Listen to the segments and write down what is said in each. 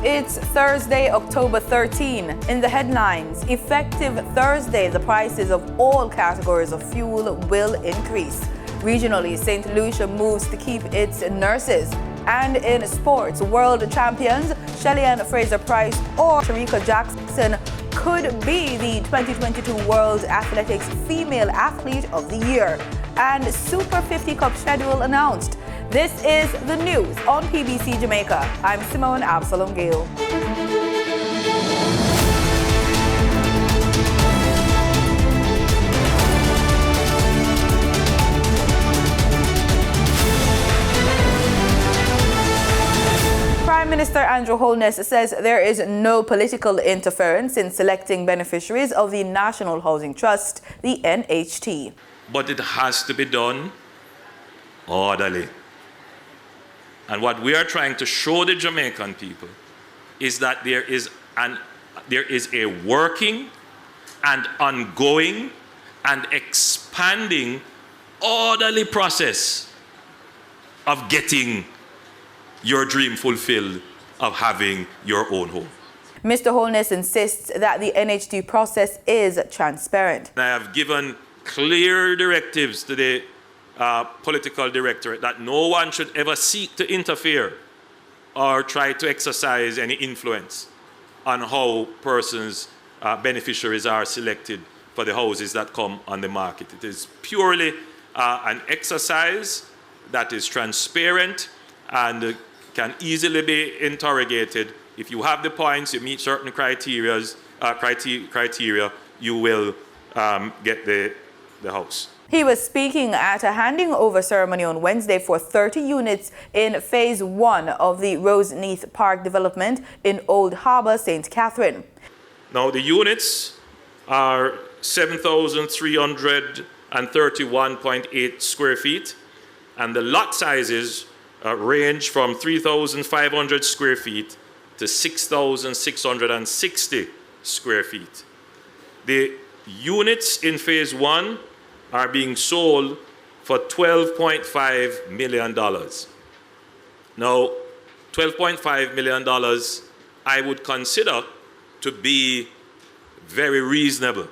It's Thursday, October 13. In the headlines, effective Thursday, the prices of all categories of fuel will increase. Regionally, St. Lucia moves to keep its nurses. And in sports, world champions Shelly-Ann Fraser-Pryce or Sharika Jackson could be the 2022 World Athletics Female Athlete of the Year. And Super 50 Cup schedule announced. This is the news on PBC Jamaica. I'm Simone Absalom Gale. Prime Minister Andrew Holness says there is no political interference in selecting beneficiaries of the National Housing Trust, the NHT. But it has to be done orderly. And what we are trying to show the Jamaican people is that there is a working and ongoing and expanding orderly process of getting your dream fulfilled of having your own home. Mr. Holness insists that the NHT process is transparent. I have given clear directives to the political directorate that no one should ever seek to interfere or try to exercise any influence on how persons, beneficiaries are selected for the houses that come on the market. It is purely an exercise that is transparent and can easily be interrogated. If you have the points, you meet certain criteria, you will get the house. He was speaking at a handing over ceremony on Wednesday for 30 units in Phase 1 of the Roseneath Park development in Old Harbour, St. Catherine. Now the units are 7,331.8 square feet, and the lot sizes range from 3,500 square feet to 6,660 square feet. The units in Phase 1 are being sold for $12.5 million. Now, $12.5 million I would consider to be very reasonable.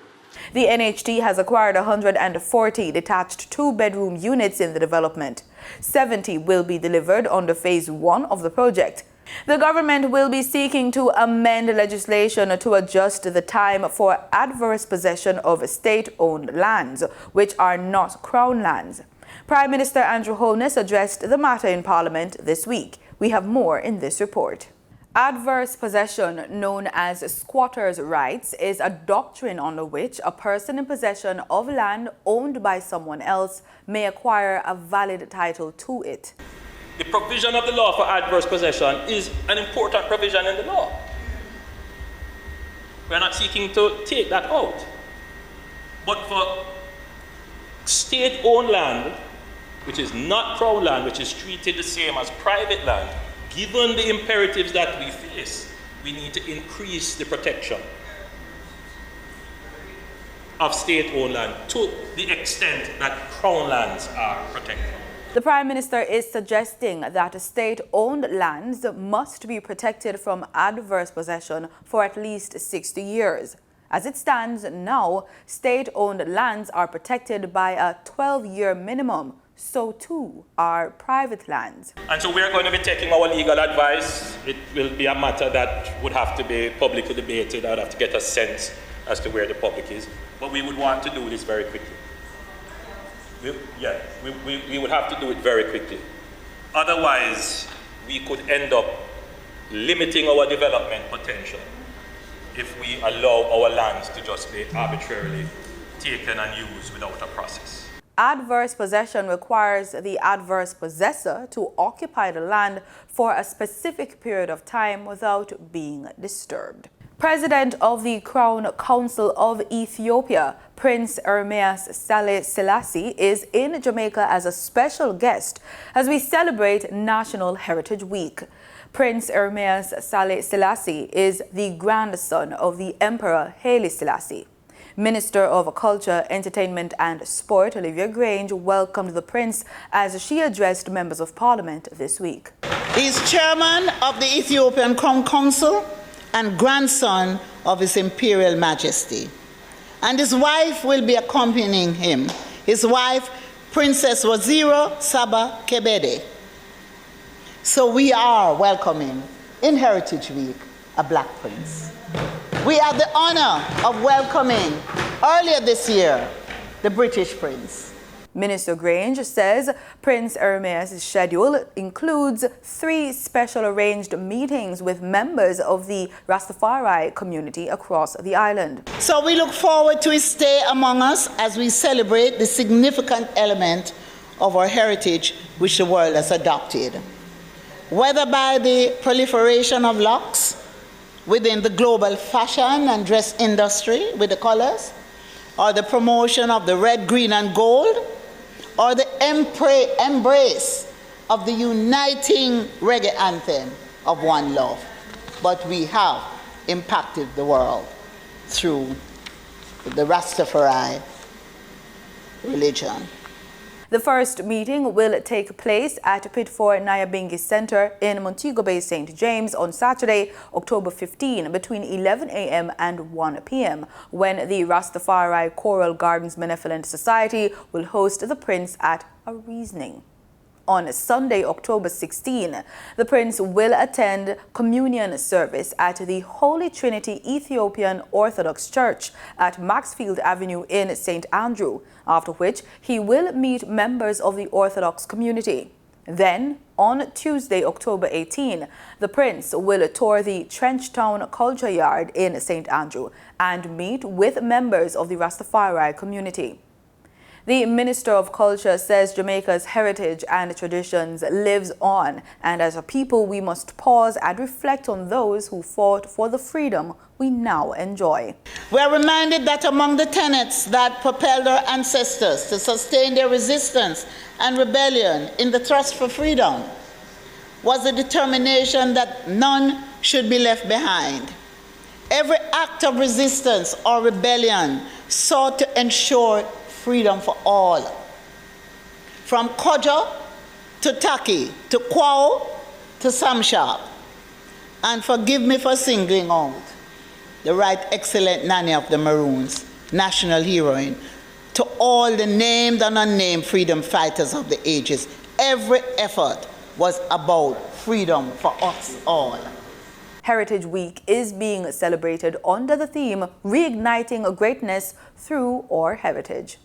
The NHT has acquired 140 detached two-bedroom units in the development. 70 will be delivered under Phase 1 of the project. The government will be seeking to amend legislation to adjust the time for adverse possession of state-owned lands, which are not Crown lands. Prime Minister Andrew Holness addressed the matter in Parliament this week. We have more in this report. Adverse possession, known as squatters' rights, is a doctrine under which a person in possession of land owned by someone else may acquire a valid title to it. The provision of the law for adverse possession is an important provision in the law. We're not seeking to take that out. But for state-owned land, which is not Crown land, which is treated the same as private land, given the imperatives that we face, we need to increase the protection of state-owned land to the extent that Crown lands are protected. The Prime Minister is suggesting that state-owned lands must be protected from adverse possession for at least 60 years. As it stands now, state-owned lands are protected by a 12-year minimum. So too are private lands. And so we're going to be taking our legal advice. It will be a matter that would have to be publicly debated. I'd have to get a sense as to where the public is. But we would want to do this very quickly. We would have to do it very quickly. Otherwise, we could end up limiting our development potential if we allow our lands to just be arbitrarily taken and used without a process. Adverse possession requires the adverse possessor to occupy the land for a specific period of time without being disturbed. President of the Crown Council of Ethiopia, Prince Ermias Saleh Selassie, is in Jamaica as a special guest as we celebrate National Heritage Week. Prince Ermias Saleh Selassie is the grandson of the Emperor Haile Selassie. Minister of Culture, Entertainment and Sport, Olivia Grange, welcomed the Prince as she addressed members of Parliament this week. He is chairman of the Ethiopian Crown Council and grandson of His Imperial Majesty. And his wife will be accompanying him. His wife, Princess Wazira Saba Kebede. So we are welcoming in Heritage Week a Black Prince. We had the honor of welcoming earlier this year the British Prince. Minister Grange says Prince Ermias' schedule includes 3 special arranged meetings with members of the Rastafari community across the island. So we look forward to his stay among us as we celebrate the significant element of our heritage which the world has adopted. Whether by the proliferation of locks within the global fashion and dress industry with the colors, or the promotion of the red, green, and gold, or the embrace of the uniting reggae anthem of One Love. But we have impacted the world through the Rastafari religion. The first meeting will take place at Pitford Nyabingi Center in Montego Bay, St. James on Saturday, October 15, between 11 a.m. and 1 p.m., when the Rastafari Coral Gardens Benevolent Society will host the Prince at a reasoning. On Sunday, October 16, the Prince will attend communion service at the Holy Trinity Ethiopian Orthodox Church at Maxfield Avenue in St. Andrew, after which he will meet members of the Orthodox community. Then, on Tuesday, October 18, the Prince will tour the Trenchtown Culture Yard in St. Andrew and meet with members of the Rastafari community. The Minister of Culture says Jamaica's heritage and traditions lives on, and as a people we must pause and reflect on those who fought for the freedom we now enjoy. We are reminded that among the tenets that propelled our ancestors to sustain their resistance and rebellion in the thrust for freedom was the determination that none should be left behind. Every act of resistance or rebellion sought to ensure freedom for all. From Kojo to Taki, to Kwao to Samshap. And forgive me for singling out the right excellent Nanny of the Maroons, national heroine, to all the named and unnamed freedom fighters of the ages. Every effort was about freedom for us all. Heritage Week is being celebrated under the theme Reigniting Greatness Through Our Heritage.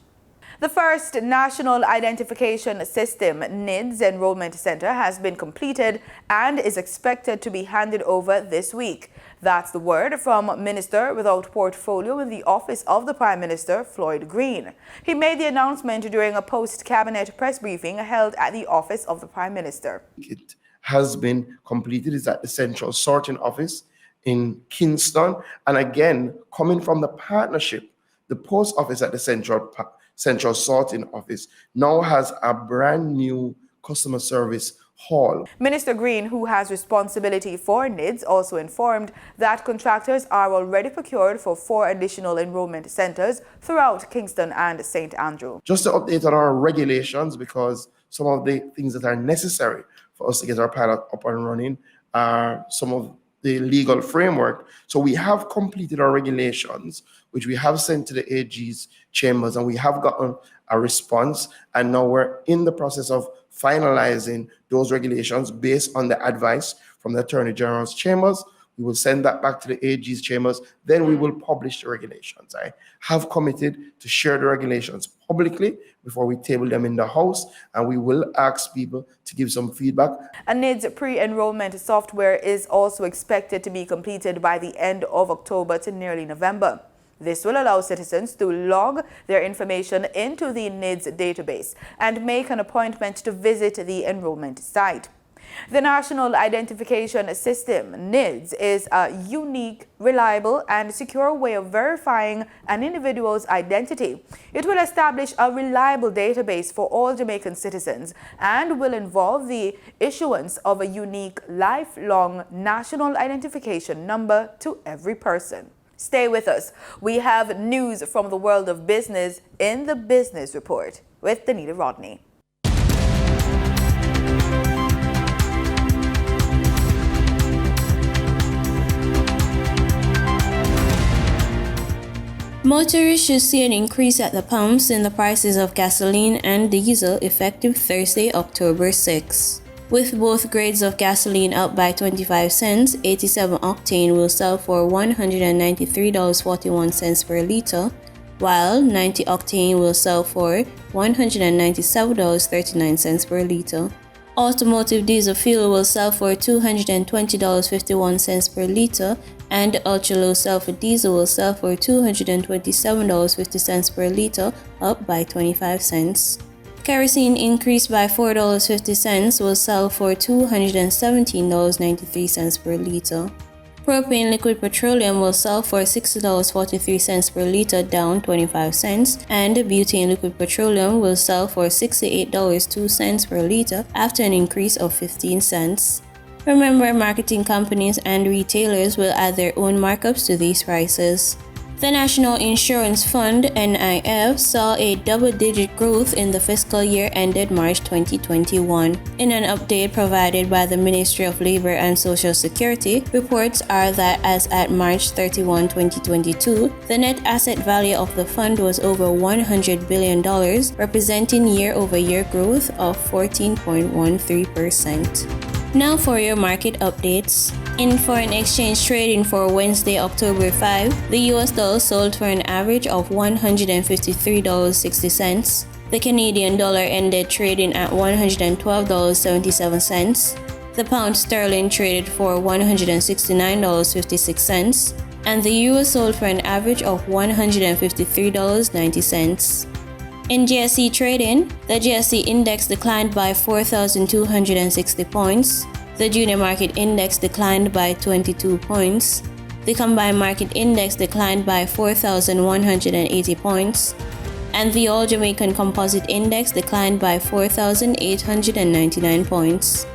The first National Identification System NIDS Enrollment Center has been completed and is expected to be handed over this week. That's the word from Minister without Portfolio in the Office of the Prime Minister, Floyd Green. He made the announcement during a post-cabinet press briefing held at the Office of the Prime Minister. It has been completed. It's at the Central Sorting Office in Kingston. And again, coming from the partnership, the post office at the Central Sorting Office now has a brand new customer service hall. Minister Green, who has responsibility for NIDS, also informed that contractors are already procured for 4 additional enrollment centers throughout Kingston and St. Andrew. Just to update on our regulations, because some of the things that are necessary for us to get our pilot up and running are some of the legal framework. So we have completed our regulations, which we have sent to the AG's chambers, and we have gotten a response. And now we're in the process of finalizing those regulations based on the advice from the Attorney General's chambers. We will send that back to the AG's chambers. Then we will publish the regulations. I have committed to share the regulations publicly before we table them in the House, and we will ask people to give some feedback. A NIDS pre-enrollment software is also expected to be completed by the end of October to nearly November. This will allow citizens to log their information into the NIDS database and make an appointment to visit the enrollment site. The National Identification System, NIDS, is a unique, reliable, and secure way of verifying an individual's identity. It will establish a reliable database for all Jamaican citizens and will involve the issuance of a unique, lifelong national identification number to every person. Stay with us. We have news from the world of business in the Business Report with Danita Rodney. Motorists should see an increase at the pumps in the prices of gasoline and diesel effective Thursday, October 6. With both grades of gasoline up by 25 cents, 87 octane will sell for $193.41 per liter, while 90 octane will sell for $197.39 per liter. Automotive diesel fuel will sell for $220.51 per liter, and ultra-low sulfur diesel will sell for $227.50 per liter, up by 25 cents. Kerosene increased by $4.50 will sell for $217.93 per liter. Propane liquid petroleum will sell for $60.43 per liter, down 25 cents, and butane liquid petroleum will sell for $68.02 per liter after an increase of 15 cents. Remember, marketing companies and retailers will add their own markups to these prices. The National Insurance Fund, NIF, saw a double-digit growth in the fiscal year ended March 2021. In an update provided by the Ministry of Labor and Social Security, reports are that as at March 31, 2022, the net asset value of the fund was over $100 billion, representing year-over-year growth of 14.13%. Now for your market updates. In foreign exchange trading for Wednesday, October 5, the US dollar sold for an average of $153.60. The Canadian dollar ended trading at $112.77. The pound sterling traded for $169.56. And the euro sold for an average of $153.90. In GSE trading, the GSE index declined by 4,260 points. The junior market index declined by 22 points. The combined market index declined by 4,180 points. And the all Jamaican composite index declined by 4,899 points.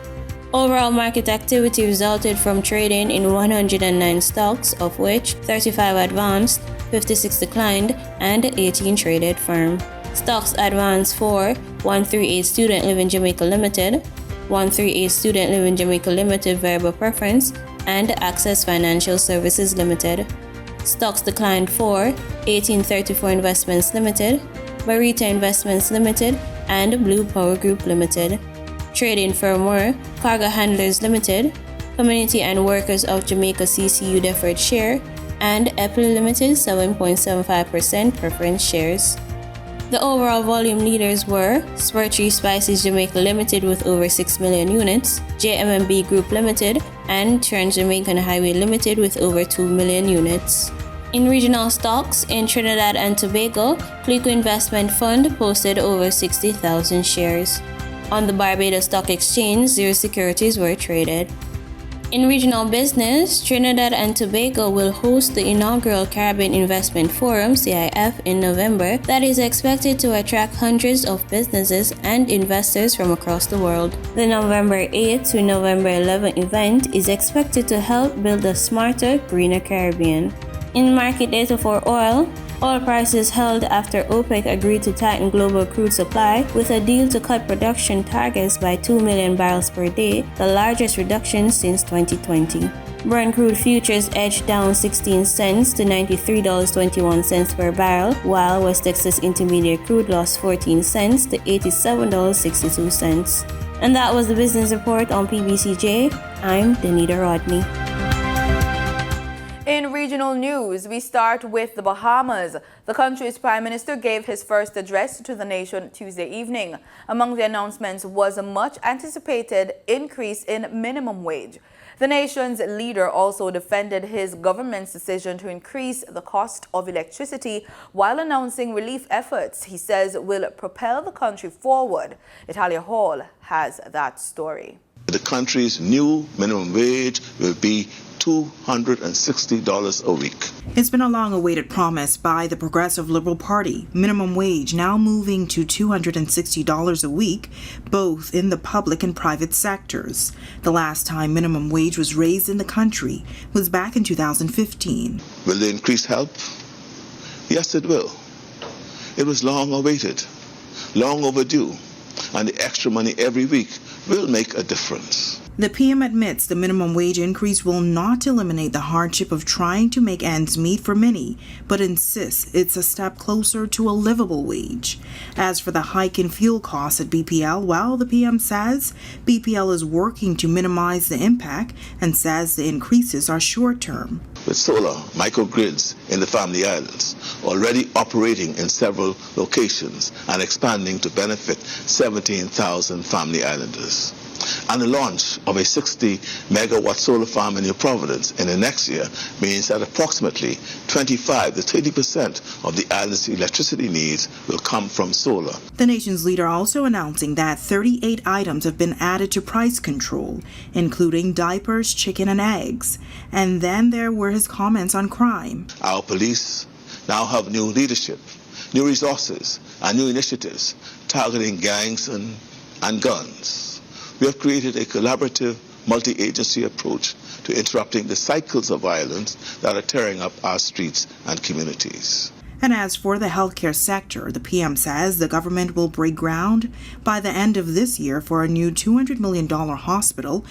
Overall market activity resulted from trading in 109 stocks, of which 35 advanced, 56 declined, and 18 traded firm. Stocks advanced for 138 Student Living Jamaica Limited, 138 Student Living Jamaica Limited Variable Preference, and Access Financial Services Limited. Stocks declined for 1834 Investments Limited, Barita Investments Limited, and Blue Power Group Limited. Trading firm were Cargo Handlers Limited, Community and Workers of Jamaica CCU Deferred Share, and Epley Limited 7.75% preference shares. The overall volume leaders were Spurtree Spices Jamaica Limited with over 6 million units, JMMB Group Limited, and Trans Jamaican Highway Limited with over 2 million units. In regional stocks, in Trinidad and Tobago, Clico Investment Fund posted over 60,000 shares. On the Barbados Stock Exchange, 0 securities were traded. In regional business, Trinidad and Tobago will host the inaugural Caribbean Investment Forum (CIF) in November that is expected to attract hundreds of businesses and investors from across the world. The November 8 to November 11 event is expected to help build a smarter, greener Caribbean. In market data for oil prices held after OPEC agreed to tighten global crude supply with a deal to cut production targets by 2 million barrels per day, the largest reduction since 2020. Brent crude futures edged down 16 cents to $93.21 per barrel, while West Texas Intermediate crude lost 14 cents to $87.62. And that was the business report on PBCJ. I'm Danita Rodney. In regional news, we start with the Bahamas. The country's prime minister gave his first address to the nation Tuesday evening. Among the announcements was a much anticipated increase in minimum wage. The nation's leader also defended his government's decision to increase the cost of electricity while announcing relief efforts he says will propel the country forward. Italia Hall has that story. The country's new minimum wage will be $260 a week. It's been a long-awaited promise by the Progressive Liberal Party. Minimum wage now moving to $260 a week, both in the public and private sectors. The last time minimum wage was raised in the country was back in 2015. Will the increase help? Yes, it will. It was long awaited, long overdue, and the extra money every week will make a difference. The PM admits the minimum wage increase will not eliminate the hardship of trying to make ends meet for many, but insists it's a step closer to a livable wage. As for the hike in fuel costs at BPL, well, the PM says BPL is working to minimize the impact and says the increases are short-term. With solar microgrids in the Family Islands already operating in several locations and expanding to benefit 17,000 Family Islanders, and the launch of a 60-megawatt solar farm in New Providence in the next year means that approximately 25 to 30% of the island's electricity needs will come from solar. The nation's leader also announcing that 38 items have been added to price control, including diapers, chicken, and eggs. And then there were his comments on crime. Our police now have new leadership, new resources, and new initiatives targeting gangs and guns. We have created a collaborative, multi-agency approach to interrupting the cycles of violence that are tearing up our streets and communities. And as for the healthcare sector, the PM says the government will break ground by the end of this year for a new $200 million hospital.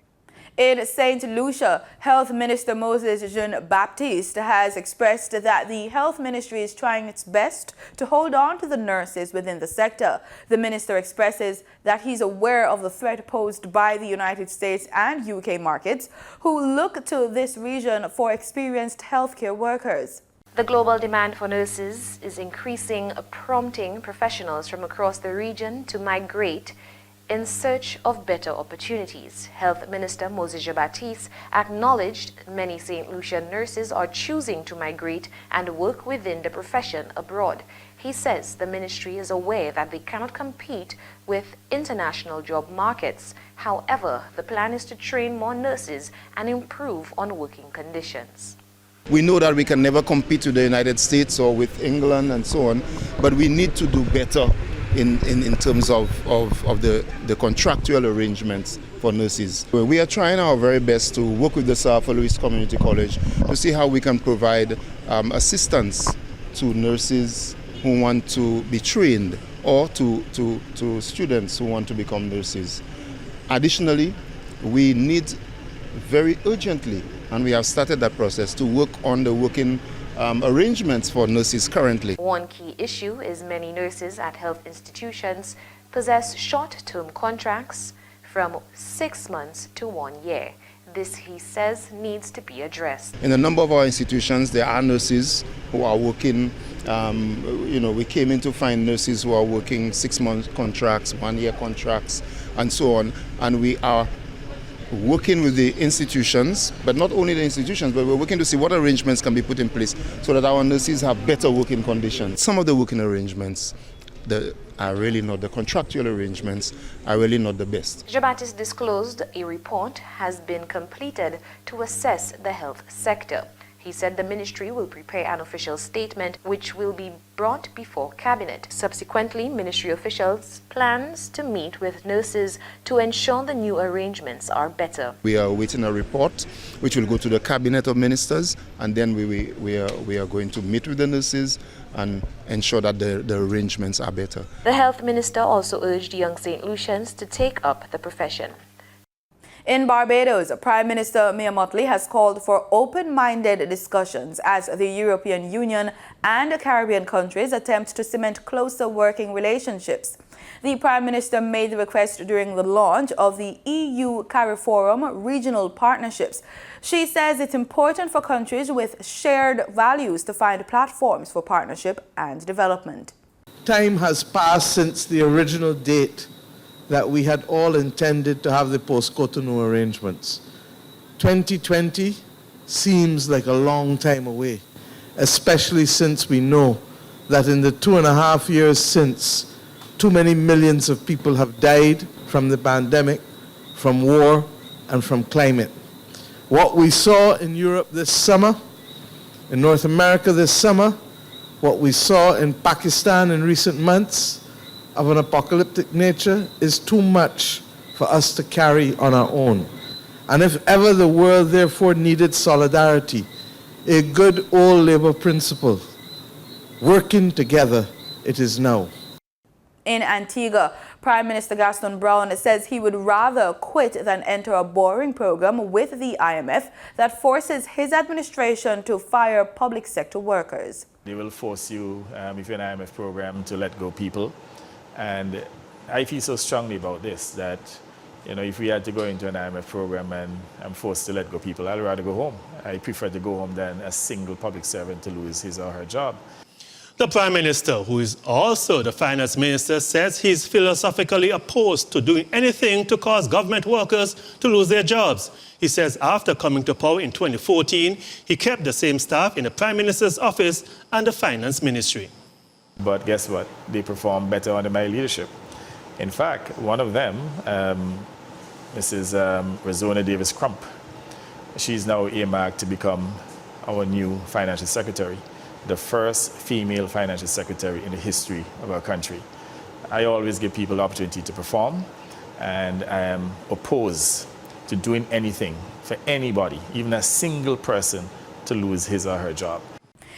In St. Lucia, Health Minister Moses Jean-Baptiste has expressed that the health ministry is trying its best to hold on to the nurses within the sector. The minister expresses that he's aware of the threat posed by the United States and UK markets, who look to this region for experienced healthcare workers. The global demand for nurses is increasing, prompting professionals from across the region to migrate in search of better opportunities. Health Minister Moses Jean-Baptiste acknowledged many St. Lucian nurses are choosing to migrate and work within the profession abroad. He says the ministry is aware that they cannot compete with international job markets. However, the plan is to train more nurses and improve on working conditions. We know that we can never compete with the United States or with England and so on, but we need to do better in terms of the contractual arrangements for nurses. We are trying our very best to work with the South Louis Community College to see how we can provide assistance to nurses who want to be trained or to students who want to become nurses. Additionally, we need very urgently, and we have started that process, to work on the working arrangements for nurses currently. One key issue is many nurses at health institutions possess short-term contracts from 6 months to 1 year. This, he says, needs to be addressed. In a number of our institutions, there are nurses who are working, we came in to find nurses who are working 6-month contracts, 1-year contracts, and so on, and we are working with the institutions, but not only the institutions, but we're working to see what arrangements can be put in place so that our nurses have better working conditions. Some of the working arrangements are really not, the contractual arrangements are really not the best. Jean-Baptiste disclosed a report has been completed to assess the health sector. He said the ministry will prepare an official statement which will be brought before cabinet. Subsequently, ministry officials plans to meet with nurses to ensure the new arrangements are better. We are awaiting a report which will go to the cabinet of ministers, and then we are going to meet with the nurses and ensure that the arrangements are better. The health minister also urged young St. Lucians to take up the profession. In Barbados, Prime Minister Mia Mottley has called for open-minded discussions as the European Union and Caribbean countries attempt to cement closer working relationships. The Prime Minister made the request during the launch of the EU CARIFORUM Regional Partnerships. She says it's important for countries with shared values to find platforms for partnership and development. Time has passed since the original date that we had all intended to have the post-Cotonou arrangements. 2020 seems like a long time away, especially since we know that in the 2.5 years since, too many millions of people have died from the pandemic, from war, and from climate. What we saw in Europe this summer In North America this summer, what we saw in Pakistan in recent months of an apocalyptic nature is too much for us to carry on our own. And if ever the world therefore needed solidarity, a good old Labour principle, working together, it is now. In Antigua, Prime Minister Gaston Brown says he would rather quit than enter a borrowing program with the IMF that forces his administration to fire public sector workers. They will force you, if you're an IMF program, to let go people. And I feel so strongly about this that, if we had to go into an IMF program and I'm forced to let go people, I'd rather go home. I prefer to go home than a single public servant to lose his or her job. The Prime Minister, who is also the Finance Minister, says he's philosophically opposed to doing anything to cause government workers to lose their jobs. He says after coming to power in 2014, he kept the same staff in the Prime Minister's office and the Finance Ministry. But guess what? They perform better under my leadership. In fact, one of them, Mrs. Razona Davis-Crump, she's now earmarked to become our new Financial Secretary, the first female Financial Secretary in the history of our country. I always give people the opportunity to perform, and I am opposed to doing anything for anybody, even a single person, to lose his or her job.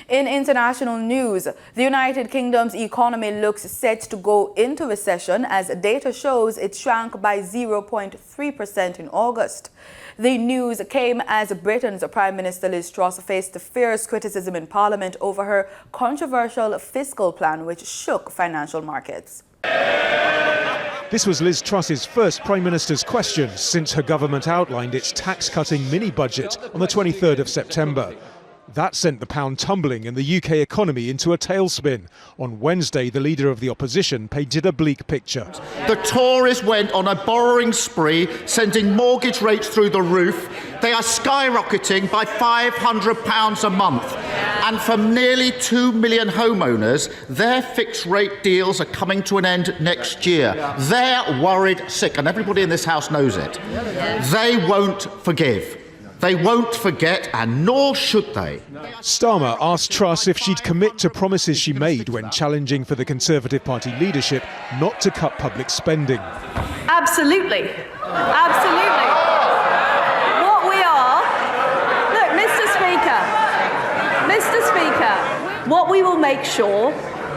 In international news, the United Kingdom's economy looks set to go into recession as data shows it shrank by 0.3% in August. The news came as Britain's Prime Minister Liz Truss faced fierce criticism in Parliament over her controversial fiscal plan, which shook financial markets. This was Liz Truss's first Prime Minister's question since her government outlined its tax-cutting mini-budget on the 23rd of September. That sent the pound tumbling and the UK economy into a tailspin. On Wednesday, the leader of the opposition painted a bleak picture. The Tories went on a borrowing spree, sending mortgage rates through the roof. They are skyrocketing by £500 a month. And for nearly 2 million homeowners, their fixed rate deals are coming to an end next year. They're worried sick, and everybody in this House knows it. They won't forgive. They won't forget, and nor should they. Starmer asked Truss if she'd commit to promises she made when challenging for the Conservative Party leadership not to cut public spending. Absolutely. Absolutely. What we are... Look, Mr. Speaker, what we will make sure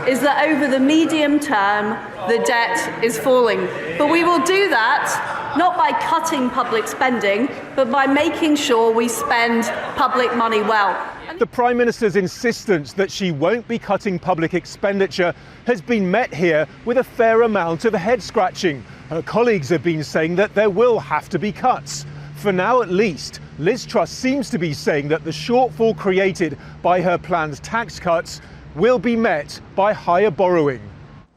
is that over the medium term, the debt is falling. But we will do that not by cutting public spending, but by making sure we spend public money well. The Prime Minister's insistence that she won't be cutting public expenditure has been met here with a fair amount of head-scratching. Her colleagues have been saying that there will have to be cuts. For now at least, Liz Truss seems to be saying that the shortfall created by her planned tax cuts will be met by higher borrowing.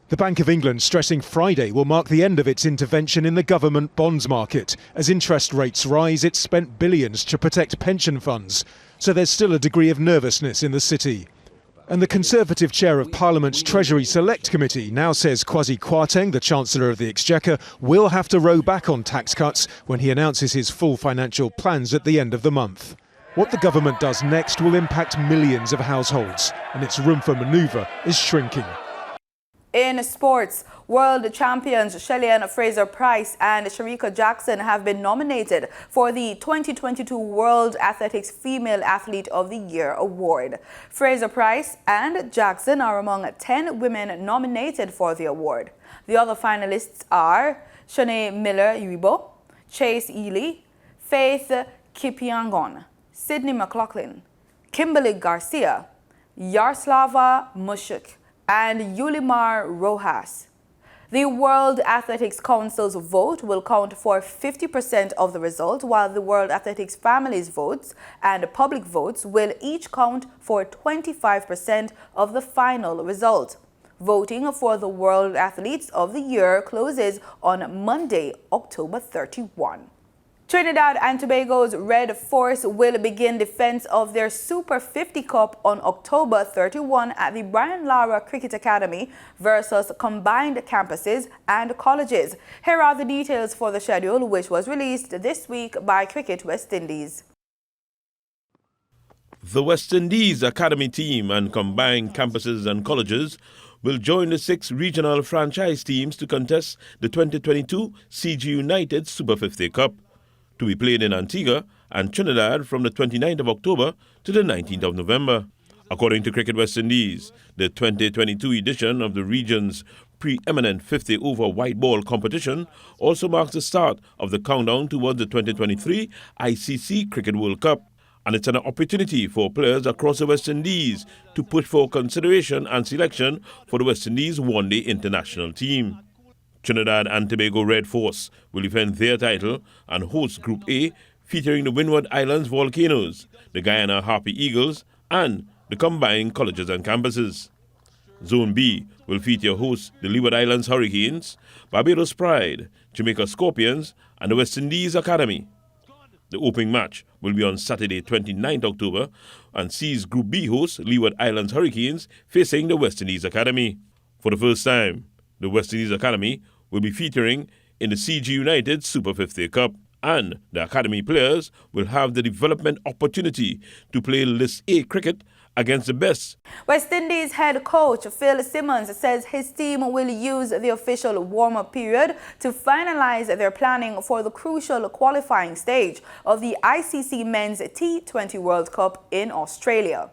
The Bank of England stressing Friday will mark the end of its intervention in the government bonds market. As interest rates rise, it's spent billions to protect pension funds. So there's still a degree of nervousness in the city. And the Conservative chair of Parliament's Treasury Select Committee now says Kwasi Kwarteng, the Chancellor of the Exchequer, will have to row back on tax cuts when he announces his full financial plans at the end of the month. What the government does next will impact millions of households, and its room for manoeuvre is shrinking. In sports, world champions Shelly-Ann Fraser-Pryce and Shericka Jackson have been nominated for the 2022 World Athletics Female Athlete of the Year award. Fraser-Pryce and Jackson are among 10 women nominated for the award. The other finalists are Shanae Miller-Uibo, Chase Ely, Faith Kipyegon, Sydney McLaughlin, Kimberly Garcia, Yaroslava Mushuk, and Yulimar Rojas. The World Athletics Council's vote will count for 50% of the result, while the World Athletics Family's votes and public votes will each count for 25% of the final result. Voting for the World Athletes of the Year closes on Monday, October 31. Trinidad and Tobago's Red Force will begin defense of their Super 50 Cup on October 31 at the Brian Lara Cricket Academy versus combined campuses and colleges. Here are the details for the schedule, which was released this week by Cricket West Indies. The West Indies Academy team and combined campuses and colleges will join the 6 regional franchise teams to contest the 2022 CG United Super 50 Cup, to be played in Antigua and Trinidad from the 29th of October to the 19th of November. According to Cricket West Indies, the 2022 edition of the region's preeminent 50-over white ball competition also marks the start of the countdown towards the 2023 ICC Cricket World Cup, and it's an opportunity for players across the West Indies to put for consideration and selection for the West Indies one-day international team. Trinidad and Tobago Red Force will defend their title and host Group A, featuring the Windward Islands Volcanoes, the Guyana Harpy Eagles, and the combined colleges and campuses. Zone B will feature hosts the Leeward Islands Hurricanes, Barbados Pride, Jamaica Scorpions, and the West Indies Academy. The opening match will be on Saturday, 29th October, and sees Group B host Leeward Islands Hurricanes facing the West Indies Academy. For the first time, the West Indies Academy will be featuring in the CG United Super 50 Cup, and the Academy players will have the development opportunity to play List A cricket against the best. West Indies head coach Phil Simmons says his team will use the official warm-up period to finalize their planning for the crucial qualifying stage of the ICC Men's T20 World Cup in Australia.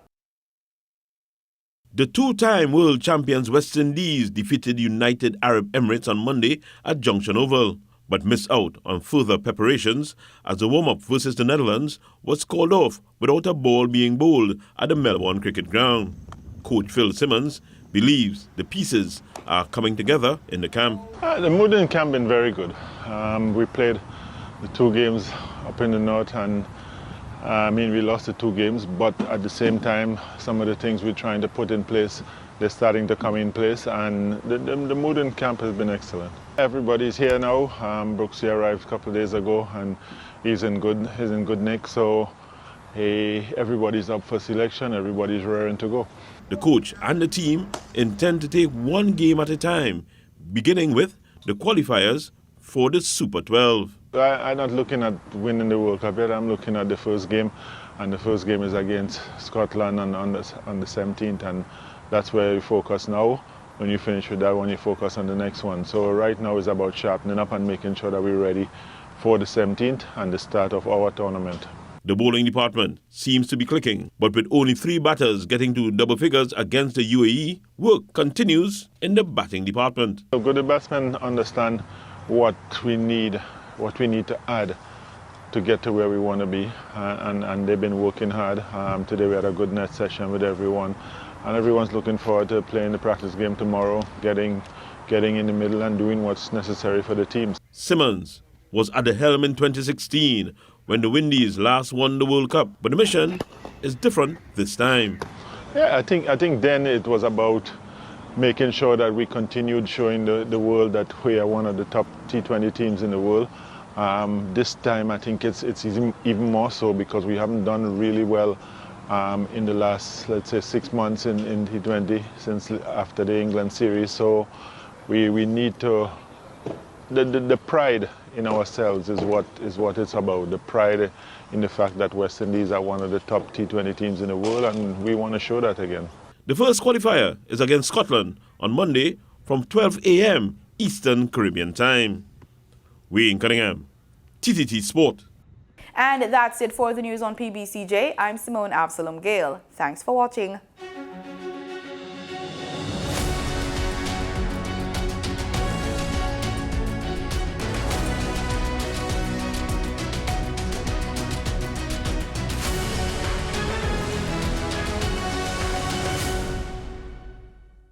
The two-time world champions West Indies defeated United Arab Emirates on Monday at Junction Oval, but missed out on further preparations as the warm-up versus the Netherlands was called off without a ball being bowled at the Melbourne Cricket Ground. Coach Phil Simmons believes the pieces are coming together in the camp. The mood in camp has been very good. We played the 2 games up in the north, and we lost the 2 games, but at the same time, some of the things we're trying to put in place, they're starting to come in place, and the mood in camp has been excellent. Everybody's here now. Brooksy arrived a couple of days ago, and he's in good nick, so everybody's up for selection, everybody's raring to go. The coach and the team intend to take one game at a time, beginning with the qualifiers for the Super 12. I'm not looking at winning the World Cup yet. I'm looking at the first game, and the first game is against Scotland on the 17th, and that's where we focus now. When you finish with that one, you focus on the next one. So right now is about sharpening up and making sure that we're ready for the 17th and the start of our tournament. The bowling department seems to be clicking, but with only 3 batters getting to double figures against the UAE, work continues in the batting department. So good batsmen understand what we need to add to get to where we want to be, and they've been working hard. Today we had a good net session with everyone, and everyone's looking forward to playing the practice game tomorrow, getting in the middle and doing what's necessary for the team. Simmons was at the helm in 2016 when the Windies last won the World Cup, but the mission is different this time. Yeah, I think then it was about making sure that we continued showing the world that we are one of the top T20 teams in the world. This time I think it's even more so, because we haven't done really well in the last, let's say, 6 months in T20 since after the England series. So we need to, the pride in ourselves is what it's about. The pride in the fact that West Indies are one of the top T20 teams in the world, and we want to show that again. The first qualifier is against Scotland on Monday from 12 a.m. Eastern Caribbean Time. Wayne Cunningham, TTT Sport. And that's it for the news on PBCJ. I'm Simone Absalom Gale. Thanks for watching.